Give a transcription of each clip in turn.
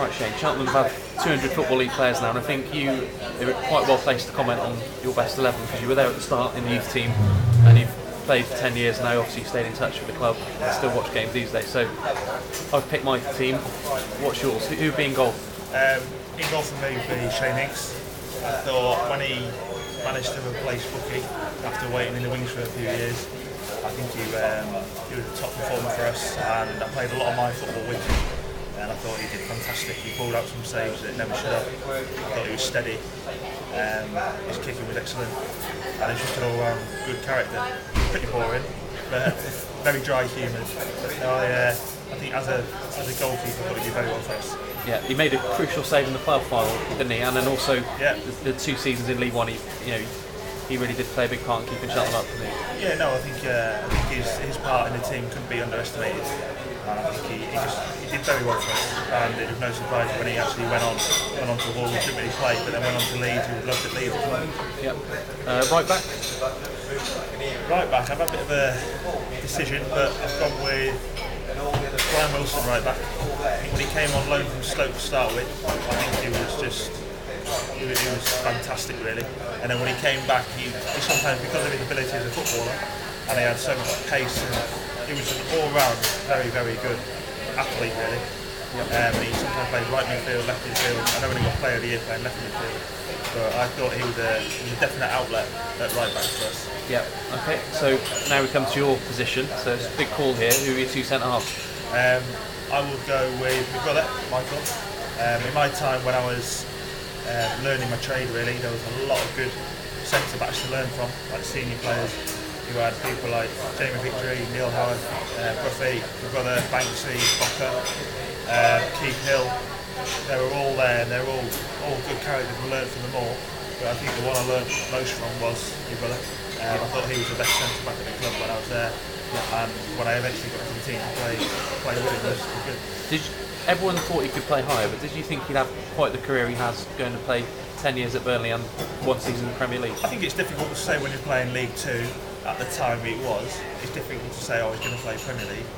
right, Shane. Cheltenham have had 200 Football League players now, and I think you are quite well placed to comment on your best 11 because you were there at the start in the youth team, and you've played for 10 years now. Obviously, you stayed in touch with the club and still watch games these days. So, I've picked my team. What's yours? Who would be in goal? In goal for me would be Shane Hicks. I thought when he managed to replace Bucky after waiting in the wings for a few years, I think he was a top performer for us, and I played a lot of my football with him, and I thought he did fantastic. He pulled out some saves that he never should have. I thought he was steady, his kicking was excellent, and he's just an all-round good character. Pretty boring, but very dry humoured. I think as a goalkeeper, I thought he did very well for us. Yeah, he made a crucial save in the playoff final, didn't he? And then also the 2 seasons in League One, he really did play a big part in keeping Cheltenham up, didn't he? Yeah, no, I think his part in the team couldn't be underestimated. And I think he did very well for us, and it was no surprise when he actually went on to Hull. He didn't really play, but then went on to Leeds. He loved at Leeds as well. Yep. Right back. Right back. I've had a bit of a decision, but I've gone with Brian Wilson right back. I think when he came on loan from Stoke to start with, I think he was fantastic really. And then when he came back, he sometimes, because of his ability as a footballer, and he had so much pace, and he was an all-round very, very good athlete really. He sometimes played right midfield, left midfield. I know when he got Player of the Year playing left midfield, but I thought he was a definite outlet at right back for us. Yeah. Okay. So now we come to your position. So it's a big call here. Who are your 2 centre halves? I will go with my brother, Michael. In my time when I was learning my trade, really, there was a lot of good centre backs to learn from, like senior players. You had people like Jamie Victory, Neil Howard, Buffy, my brother, Banksy, Bocker, Keith Hill. They were all there, and they were all good characters. We learned from them all. But I think the one I learned most from was my brother. I thought he was the best centre back at the club when I was there. And when I eventually got into the team to play with him, it was good. Everyone thought he could play higher, but did you think he'd have quite the career he has, going to play 10 years at Burnley and 1 season in the Premier League? I think it's difficult to say when you're playing League 2. At the time it was. It's difficult to say, he's going to play Premier League.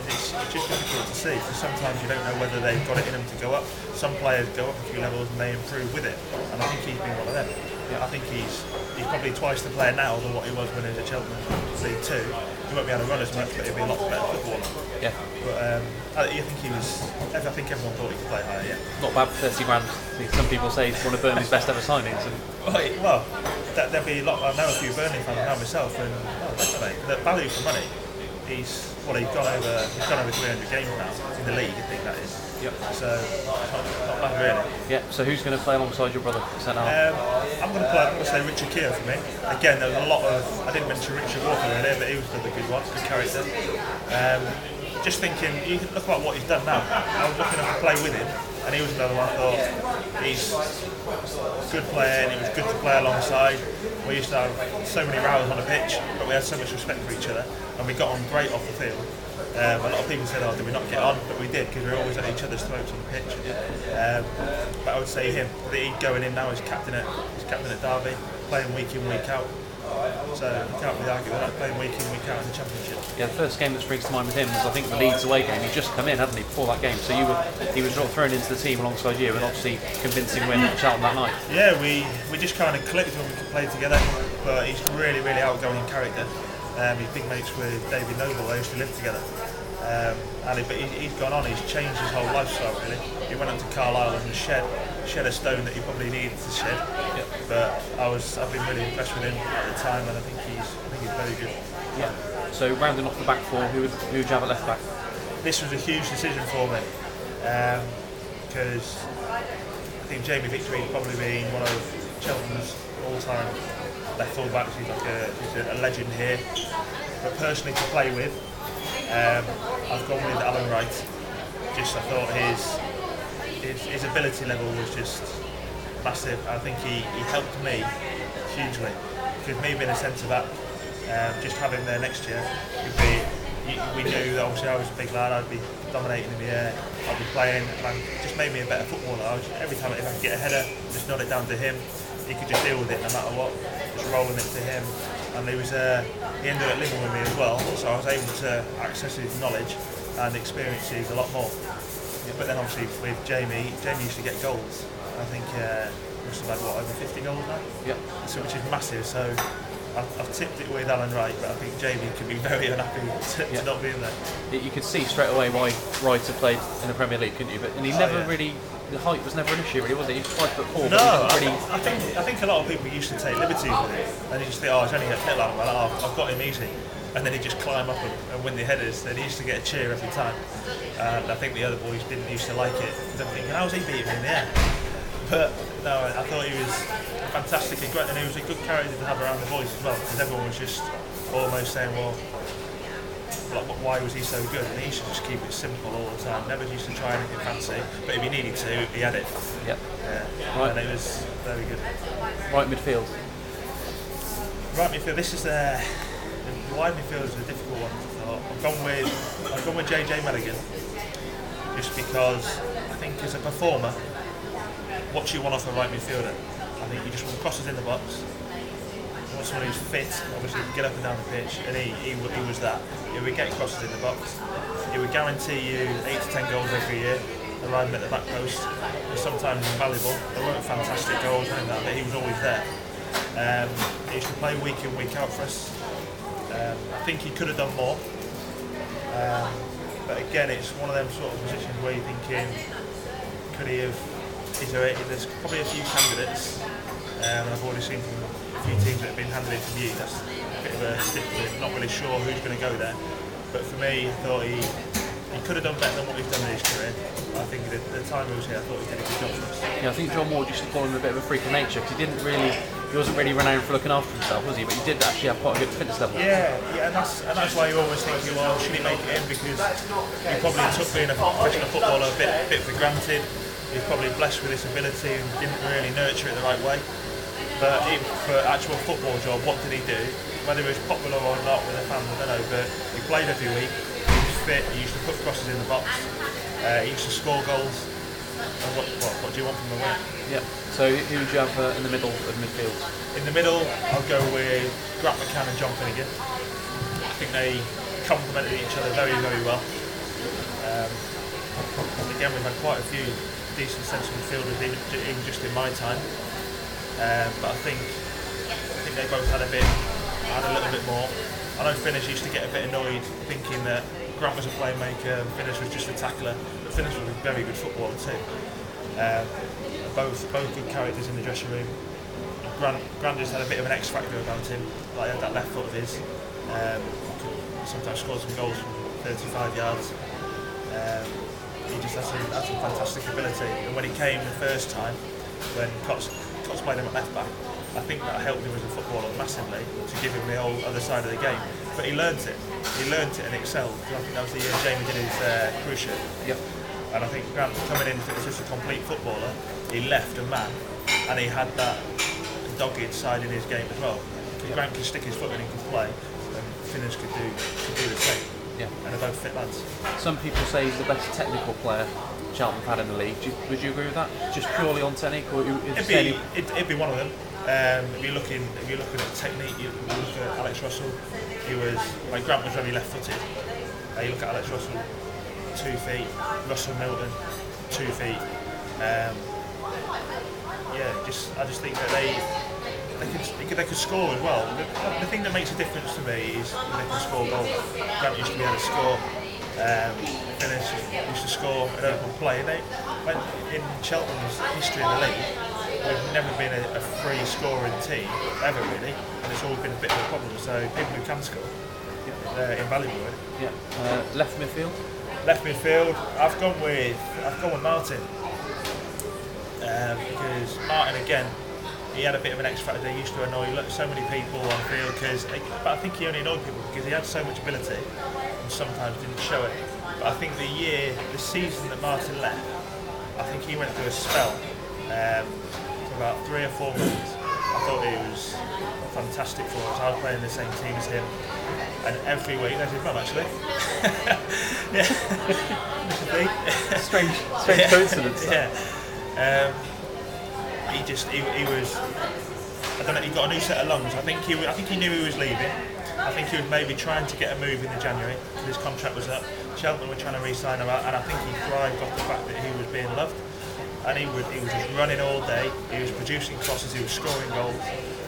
It's just difficult to see, because sometimes you don't know whether they've got it in them to go up. Some players go up a few levels and they improve with it, and I think he's been one of them. I think he's probably twice the player now than what he was when he was at Cheltenham League 2. He won't be able to run as much, but he'll be a lot better footballer. Yeah. But I think everyone thought he could play higher. Yeah. Not bad for 30 grand. Some people say he's one of Burnley's best ever signings. Right. Well, there'll be a lot. I know a few Burnley fans now myself, and definitely the value for money. He's gone over 300 games now in the league. I think that is. Yep. So not bad really. Yeah. So who's going to play alongside your brother? I'm going to say Richard Keogh for me. Again, there was a lot of. I didn't mention Richard Walker earlier, but he was another good one, good character. Just thinking, you can look at what he's done now. I was looking to play with him, and he was another one. I thought he's a good player, and it was good to play alongside. We used to have so many rows on the pitch, but we had so much respect for each other, and we got on great off the field. A lot of people said, did we not get on? But we did, because we were always at each other's throats on the pitch. But I would say him. He's going in now as captain at Derby, playing week in, week out. So you can't really argue with that, playing week in, week out in the Championship. Yeah, the first game that springs to mind with him was, I think, the Leeds away game. He'd just come in, hadn't he, before that game? So he was thrown into the team alongside you, and obviously convincing win at Cheltenham that night. Yeah, we just kind of clicked when we could play together. But he's really, really outgoing character. He's big mates with David Noble. They used to live together. But he's gone on. He's changed his whole lifestyle really. He went up to Carlisle and shed a stone that he probably needed to shed. Yep. But I've been really impressed with him at the time, and I think he's very good. Yeah. So rounding off the back four, who would you have at left back? This was a huge decision for me, because I think Jamie Victory has probably been one of Cheltenham's all-time left full backs. He's a legend here. But personally, to play with, I've gone with Alan Wright. I thought his ability level was just massive. I think he helped me hugely, because me being a centre back, just having him there next year, we knew that obviously I was a big lad. I'd be dominating in the air. I'd be playing, and just made me a better footballer. Every time if I could get a header, just nod it down to him. He could just deal with it no matter what. Just rolling it to him. And he ended up living with me as well, so I was able to access his knowledge and experiences a lot more. But then obviously with Jamie used to get goals. I think must have had over 50 goals now. Yeah. So which is massive. So I've tipped it with Alan Wright, but I think Jamie could be very unhappy to not be in there. You could see straight away why Wright had played in the Premier League, couldn't you? And he never really. The height was never an issue, really, was it? He was 5'4". No, really... I think a lot of people used to take liberties with it, and you just think, oh, it's only a bit long. Well, I've got him easy, and then he'd just climb up and win the headers. And he used to get a cheer every time. And I think the other boys didn't used to like it. They're thinking, how's he beating me in the air? But no, I thought he was fantastic and great, and he was a good character to have around the boys as well, because everyone was just almost saying, well, like, why was he so good? And he used to just keep it simple all the time. Never used to try anything fancy, but if he needed to, he had it. Yep. Yeah. Right. And it was very good. Right midfield. Right midfield. This is the wide midfield is a difficult one. So I've gone with JJ Mulligan, just because I think as a performer, what you want off a right midfielder, I think you just want crosses in the box. You want someone who's fit, obviously get up and down the pitch, and he was that. He would get crosses in the box. He would guarantee you 8 to 10 goals every year, arriving at the back post. They're sometimes invaluable. They weren't fantastic goals or anything like that, but he was always there. He used to play week in, week out for us. I think he could have done more. But again, it's one of them sort of positions where you're thinking, could he have? There's probably a few candidates, and I've already seen from a few teams that have been handed it from you. That's a bit of a stickler. Not really sure who's going to go there. But for me, I thought he could have done better than what he's done in his career. I think the time he was here, I thought he did a good job for us. Yeah, I think John Moore used to call him a bit of a freak of nature, because he wasn't really renowned for looking after himself, was he? But he did actually have quite a good fitness level. Yeah, and that's why you always think, well, should he make it in? Because he probably took being a professional footballer a bit for granted. He was probably blessed with this ability and didn't really nurture it the right way. But for actual football job, what did he do? Whether he was popular or not with the fans, I don't know. But he played every week. He was fit. He used to put crosses in the box. He used to score goals. And what do you want from the winner? Yeah. So who would you have in the middle of midfield? In the middle, I'll go with Grant McCann and John Finnegan. I think they complemented each other very, very well. Again, we've had quite a few decent central midfielders even just in my time, but I think they both had a little bit more. I know Finnish used to get a bit annoyed thinking that Grant was a playmaker and Finnish was just a tackler, but Finnish was a very good footballer too. Both good characters in the dressing room. Grant just had a bit of an X factor about him, like that left foot of his. Could sometimes score some goals from 35 yards. He just had some fantastic ability, and when he came the first time, when Cox played him at left back, I think that helped him as a footballer massively to give him the whole other side of the game. But he learnt it and excelled. I think that was the year Jamie did his cruise ship. Yep. And I think Grant coming in as just a complete footballer, he left a man, and he had that dogged side in his game as well. Because Grant could stick his foot in and could play, and Finnish could do the same. Yeah. And they're both fit lads. Some people say he's the best technical player Cheltenham have had in the league. Would you agree with that? Just purely on technique, or it'd be one of them. If you're looking at technique, you look at Alex Russell. He was like Grant was very left-footed. You look at Alex Russell, 2 feet. Russell Milton, 2 feet. I just think that they could score as well. The thing that makes a difference to me is when they can score goals. Grant used to be able to score. Finnish used to score and open play. In Cheltenham's history in the league, we've never been a free scoring team ever really, and it's always been a bit of a problem. So people who can score, invaluable. Really. Yeah. Left midfield. Left midfield. I've gone with Martin because Martin again. He had a bit of an X factor. He used to annoy so many people on the field, but I think he only annoyed people because he had so much ability and sometimes didn't show it. But I think the season that Martin left, I think he went through a spell for about 3 or 4 months. I thought he was fantastic for us. I was playing the same team as him, and every week, there's his mum actually. Yeah. Strange coincidence. Yeah. He was. I don't know. He got a new set of lungs. I think he knew he was leaving, I think he was maybe trying to get a move in the January. His contract was up. Cheltenham were trying to re-sign him out, and I think he thrived off the fact that he was being loved. And he was just running all day. He was producing crosses. He was scoring goals.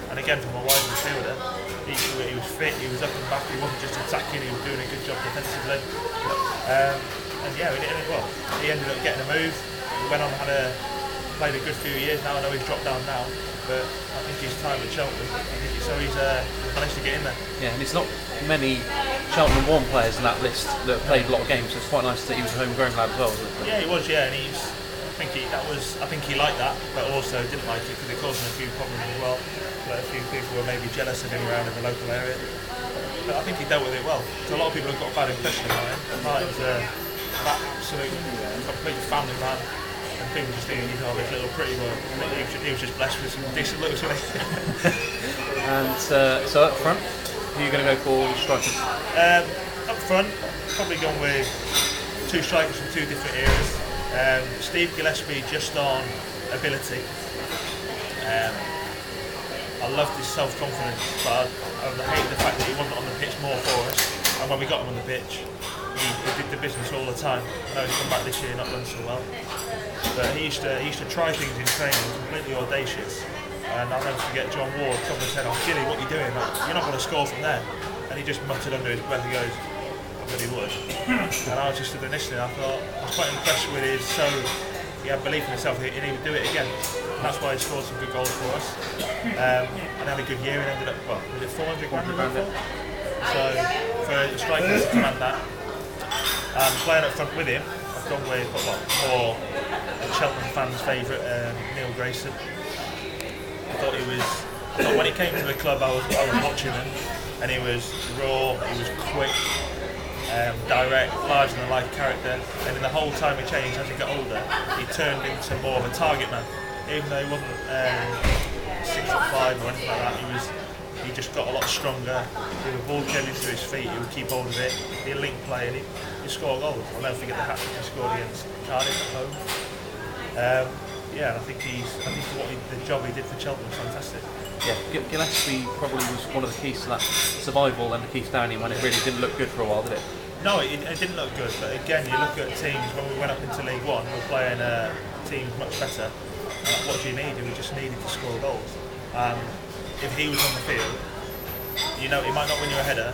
And again, from a wide midfielder, he was fit. He was up and back. He wasn't just attacking. He was doing a good job defensively. And yeah, he ended up getting a move. He went on and played a good few years now. I know he's dropped down now, but I think his time at Cheltenham. He's managed to get in there. Yeah, and it's not many Cheltenham 1 players in that list that played a lot of games. So it's quite nice that he was a homegrown lad as well, wasn't it? Yeah, he was. Yeah, and I think he liked that, but also didn't like it because it caused him a few problems as well. But a few people were maybe jealous of him around in the local area. But I think he dealt with it well. So a lot of people have got a bad impression of Martin. Martin's that absolute complete family man, and people just think he's this little pretty boy. He was just blessed with some decent looks, wasn't he? And so up front, who are you going to go for strikers? Up front, probably gone with 2 strikers from 2 different eras. Steve Gillespie just on ability. I loved his self-confidence, but I hated the fact that he wasn't on the pitch more for us. And when we got him on the pitch, he did the business all the time. I know he's come back this year, not done so well. But he used to try things in training, completely audacious. And I'll never forget John Ward come and said, "Oh, Gilly, what are you doing? Like, you're not going to score from there." And he just muttered under his breath, he goes, "I really would." And I was just initially, I was quite impressed with he had belief in himself and he would do it again. And that's why he scored some good goals for us. And had a good year and ended up, was it 400 grand? So for a striker to command that, and playing up front with him, I've gone with more Cheltenham fans' favourite, Neil Grayson. I thought when he came to the club, I was watching him, and he was raw, he was quick, direct, larger than life character, and in the whole time he changed as he got older, he turned into more of a target man. Even though he wasn't 6'5" or anything like that, he just got a lot stronger. If the ball came into his feet, he would keep hold of it. He'd link play and he'd score goals. I'll never forget the hat-trick he scored against Cardiff at home. And I think the job he did for Cheltenham was fantastic. Yeah, Gillespie probably was one of the keys to that survival and the keys down him when it really didn't look good for a while, did it? No, it didn't look good. But again, you look at teams when we went up into League One, we were playing teams much better. What do you need? And we just needed to score goals. If he was on the field, he might not win you a header,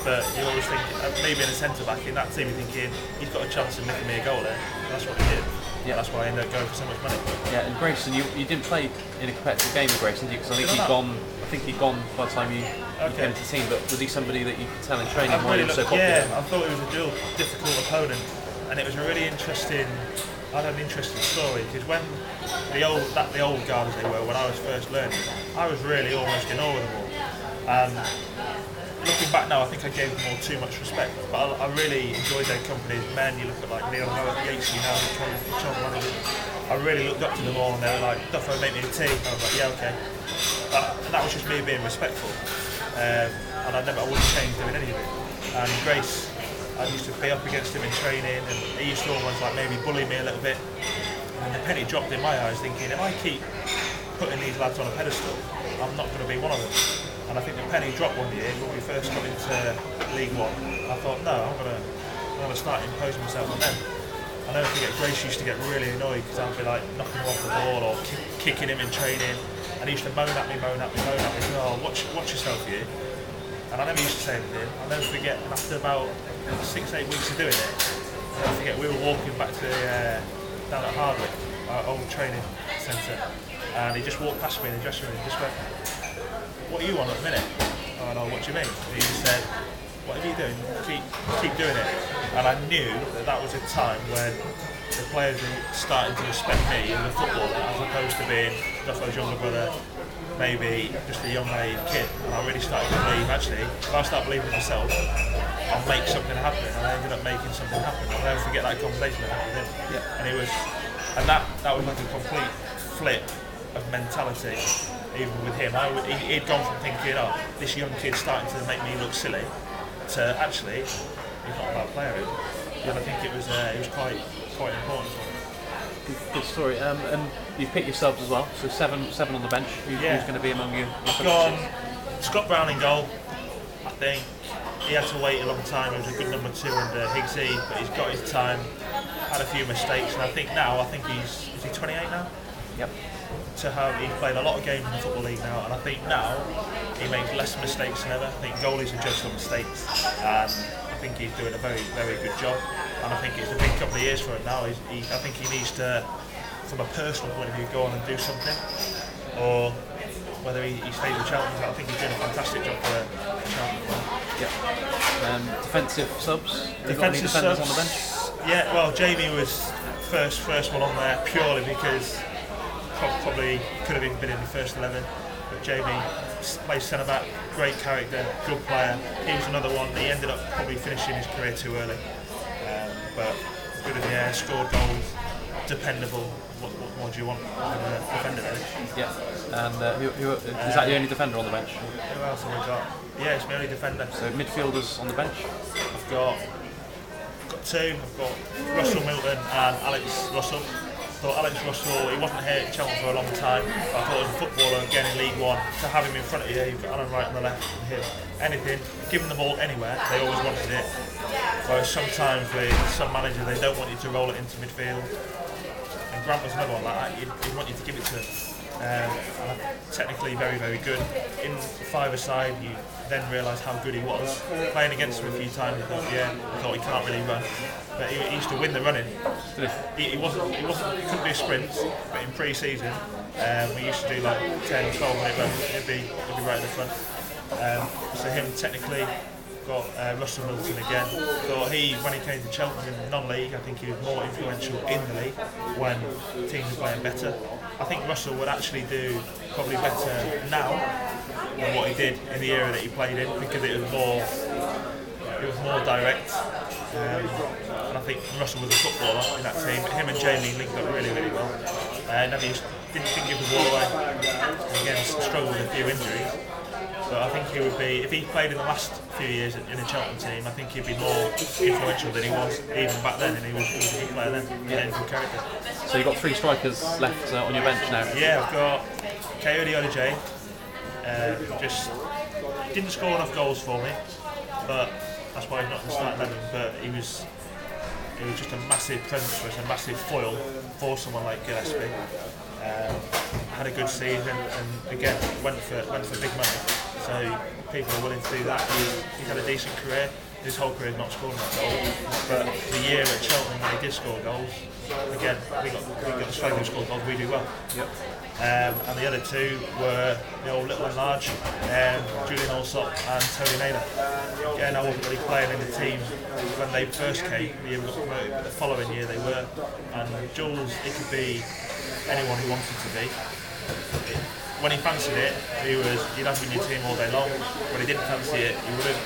but you always think, maybe in a centre-back in that team, you're thinking, he's got a chance of making me a goal there. And that's what he did. Yeah. That's why I ended up going for so much money. Yeah, and Grayson, you didn't play in a competitive game with Grayson, did you? Because I think he'd gone by the time you came to the team, but was he somebody that you could tell in training why he was so popular? Yeah, I thought he was a real difficult opponent, and it was a really interesting story, because when the old guard as they were, when I was first learning, I was really almost in awe of them all. And looking back now, I think I gave them all too much respect, but I really enjoyed their company as men. You look at like Neil Yates, the Cheltenham manager. I really looked up to them all, and they were like, "Duff, make me a tea." And I was like, "Yeah, okay." And that was just me being respectful, and I wouldn't change doing any of it. And Grace, I used to be up against him in training, and he used to almost like maybe bully me a little bit. And the penny dropped in my eyes, thinking, if I keep putting these lads on a pedestal, I'm not going to be one of them. And I think the penny dropped one year when we first got into League One. I thought, no, I'm going to start imposing myself on them. I never forget, Grace used to get really annoyed because I'd be like knocking him off the ball or kicking him in training. And he used to moan at me, "Oh, watch yourself, you." And I never used to say anything. I'll never forget, after about 6-8 weeks of doing it, I'll never forget, we were walking back to down at Hardwick, our old training centre, and he just walked past me in the dressing room and just went, "What are you on at the minute?" Oh, no, "What do you mean?" And he just said, "Whatever you're doing, keep doing it." And I knew that was a time when the players were starting to respect me as a footballer, as opposed to being Duffo's younger brother, maybe just a young naive kid. And I really started to believe, actually, if I start believing in myself, I'll make something happen. And I ended up making something happen. I'll never forget that conversation I had with him. Yeah. And that was like a complete flip of mentality, even with him. He'd gone from thinking, "Oh, this young kid's starting to make me look silly," to actually, he's not a bad player. And I think it was quite important for him. Good story. And you picked your subs as well, so seven on the bench. Who's going to be among you? I've gone Scott Brown in goal, I think he had to wait a long time. He was a good number 2 under Higgsy, but he's got his time. Had a few mistakes, and I think is he 28 now? Yep. He's played a lot of games in the Football League now, and I think now he makes less mistakes than ever. I think goalies are judged on mistakes, and I think he's doing a very, very good job. And I think it's a big couple of years for him now. I think he needs to, from a personal point of view, go on and do something, or whether he stays with Cheltenham. I think he's doing a fantastic job for Cheltenham. Yeah. Defensive subs. Defensive defenders subs on the bench. Yeah, well, Jamie was first one on there purely because probably could have even been in the first 11. But Jamie plays centre back, great character, good player. He was another one. He ended up probably finishing his career too early, but good in the air, scored goals, dependable. What more do you want from a defender, really? Yeah. And is that the only defender on the bench? Who else have we got? Yeah, it's my only defender. So midfielders on the bench. I've got 2. I've got Russell Milton and Alex Russell. Thought Alex Russell, he wasn't here at Cheltenham for a long time. But I thought as a footballer, again in League One, to have him in front of you, you've got Alan right on the left and him. Anything, give them the ball anywhere, they always wanted it. Whereas sometimes with some managers, they don't want you to roll it into midfield. And Grant was another one like that, he'd want you to give it to him. And technically very, very good. In the 5-a-side, you then realise how good he was. Playing against him a few times, I thought he can't really run. But he used to win the running. He couldn't do sprints, but in pre-season, we used to do like 10, 12-minute runs. He'd be right at the front. So him technically. Got Russell Milton again. Thought when he came to Cheltenham in the non-league, I think he was more influential in the league when teams were playing better. I think Russell would actually do probably better now than what he did in the era that he played in, because it was more direct. And I think Russell was a footballer in that team. But him and Jamie linked up really, really well. Never didn't give the ball away. And again, struggled with a few injuries. But I think he would be, if he played in the last few years in the Cheltenham team, I think he'd be more influential than he was even back then, and he was a good player then, and good character. So you've got 3 strikers left on your bench now? Yeah, I've got Coyote Odijay. Just didn't score enough goals for me, but that's why he's not in the starting 11. But he was just a massive presence for us, a massive foil for someone like Gillespie. Had a good season, and again went for big money. So people are willing to do that. He's had a decent career. His whole career not scoring that goal, but the year at Cheltenham when he did score goals, again we got the striker who scored goals. We do well. Yep. And the other 2 were the old little and large, Julian Allsop and Tony Naylor. Again, I wasn't really playing in the team when they first came. The year we got promoted, but the following year they were. And Jules, it could be anyone who wanted to be. When he fancied it, he'd have him in your team all day long. When he didn't fancy it, he wouldn't.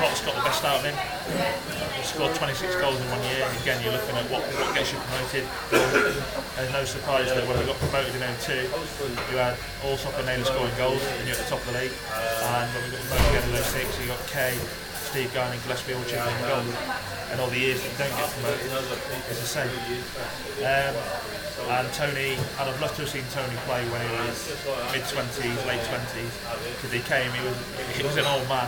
Trot's got the best out of him. He scored 26 goals in 1 year. Again, you're looking at what gets you promoted. There's no surprise that when we got promoted in 02, you had Allsop and Naylor scoring goals, and you're at the top of the league. And when we got promoted again in 06, you got Kay, Steve Garn and Gillespie all chipping in goals. And all the years that don't get promoted, it's the same. And Tony, I'd have loved to have seen Tony play when he was mid-20s, late 20s, because he was an old man,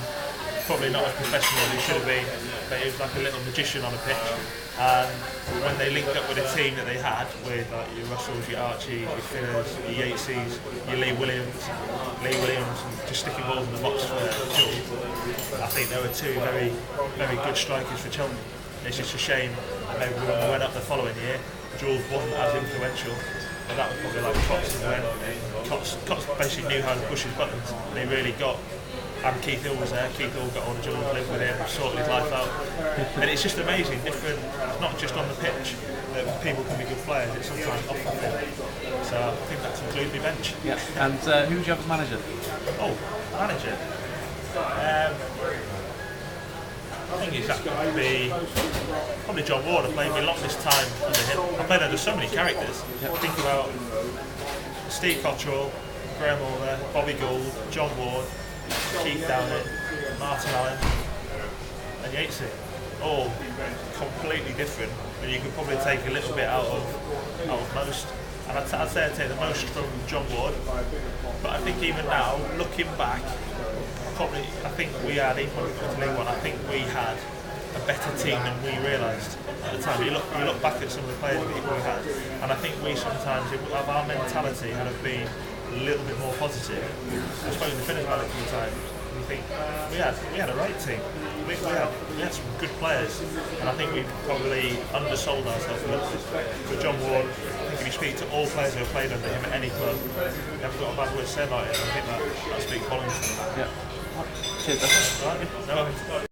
probably not as professional as he should have been, but he was like a little magician on a pitch. And when they linked up with a team that they had, with like your Russells, your Archies, your Finners, your Yateses, your Lee Williams, and just sticking balls in the box for Jules, I think there were 2 very, very good strikers for Cheltenham. It's just a shame that maybe when we went up the following year, Jules wasn't as influential, but that was probably like Cots when Cots basically knew how to push his buttons, and he really got. And Keith Hill was there. Keith Hill got on the Jules, lived with him, sorted his life out, and it's just amazing. Different, not just on the pitch that people can be good players. It's sometimes off the field. So I think that concludes my bench. Yeah. And who would you have as manager? Oh, manager. I think it's going to be probably John Ward. I played my longest time under him. I played under so many characters. Yep. Think about Steve Cottrell, Graham Orner, Bobby Gould, John Ward, Keith Downing, Martin Allen, and Yatesy. All completely different, and you could probably take a little bit out of most. And I'd say I'd take the most from John Ward. But I think even now, looking back, I think we had, even when we got to League One, I think we had a better team than we realised at the time. You look back at some of the players we had, and I think we sometimes, if our mentality had have been a little bit more positive, I suppose the finish about it for the time. We think we had a right team. We had some good players, and I think we probably undersold ourselves a little bit. But John Ward, I think if you speak to all players who have played under him at any club, they haven't got a bad word to say about it. I think that speaks volumes. Yeah. Cheers, Duff. Right? No.